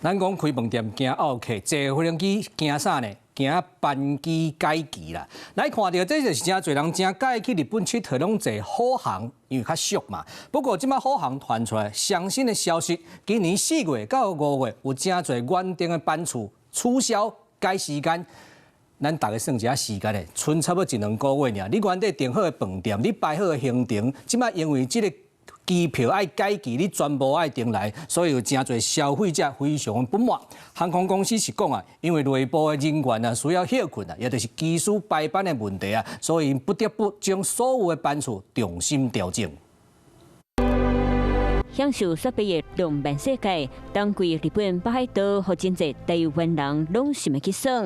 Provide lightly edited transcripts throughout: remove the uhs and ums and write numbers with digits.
咱讲开饭店惊奥客，坐飞机惊啥呢？惊班机改期啦。来看到这就是真侪人真介去日本佚佗，拢坐虎航，因为较俗嘛。不过即摆虎航传出来最新的消息，今年4月到5月有真侪原定的班次取消改时间。咱大家算一下时间咧，剩差不多1、2个月尔。你原底订好的饭店，你排好的行程，即摆因为这个机票爱改期，你全部爱订来，所以有真侪消费者非常不满。航空公司是讲啊，因为内部的人员啊需要休困啊，也就是机师排班的问题啊，所以不得不将所有的班次重新调整。享受雪碧的浪漫世界，当归日本北海道和真侪台湾人拢想要去耍。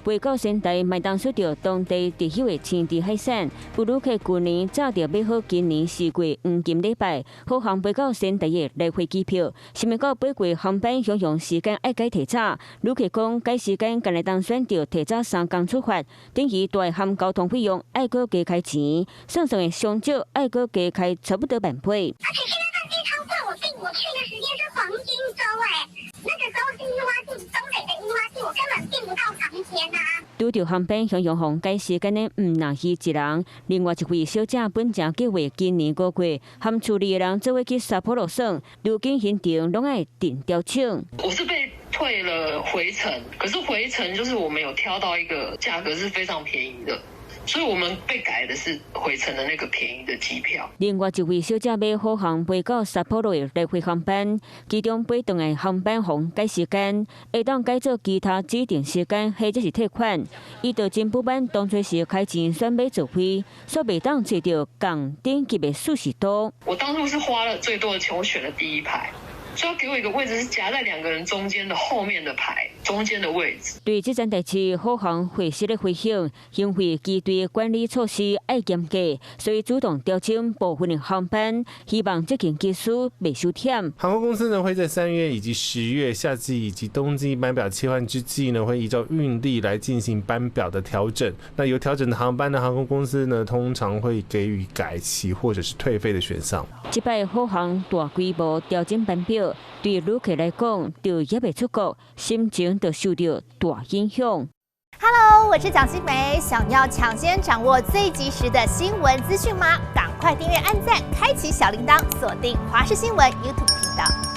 回到仙台，麦当受到当地特有的青地海产，有旅客去年早着买好今年4月黄金礼拜虎航飞到仙台的来回机票，想要到8月航班享用时间爱改提早。旅客讲改时间，干来当选着提早3天出发，等于大含交通费用爱搁加开钱，算算的上少爱搁加开差不多半倍。而且现在在机场票，我去的时间是黄金周那个时候是樱花季，东北的樱花季，我根本订不到长天呐。拄着航班享用红改时间的唔那伊一人，另外一位小姐本正计划今年5月和处理的人做伙去札幌耍，如今行程拢爱订调整。我是被退了回程，可是回程就是我们有挑到一个价格是非常便宜的。所以我们被改的是回程的那个便宜的机票。另外一位小姐买虎航飞到札幌的来回航班，其中飞回的航班红改时间，会当改做其他指定时间，或者是退款。伊就真不满当初时开钱选买座位，所袂当找到港顶级的舒适度。我当初是花了最多的钱，我选了第1排。所以要给我一个位置是夹在2个人中间的后面的排，中间的位置。对这件代志，虎航回息的回响，因为机队管理措施爱严格，所以主动调整部分的航班，希望这件技术袂受忝。航空公司呢会在3月以及10月夏季以及冬季班表切换之际呢，会依照运力来进行班表的调整。那有调整的航班呢，航空公司呢通常会给予改期或者是退费的选项。这摆虎航大规模调整班表。对旅客来讲，就也未出国，心情就受到大影响。Hello， 我是蒋欣梅，想要抢先掌握最及时的新闻资讯吗？赶快订阅、按赞、开启小铃铛，锁定华视新闻 YouTube 频道。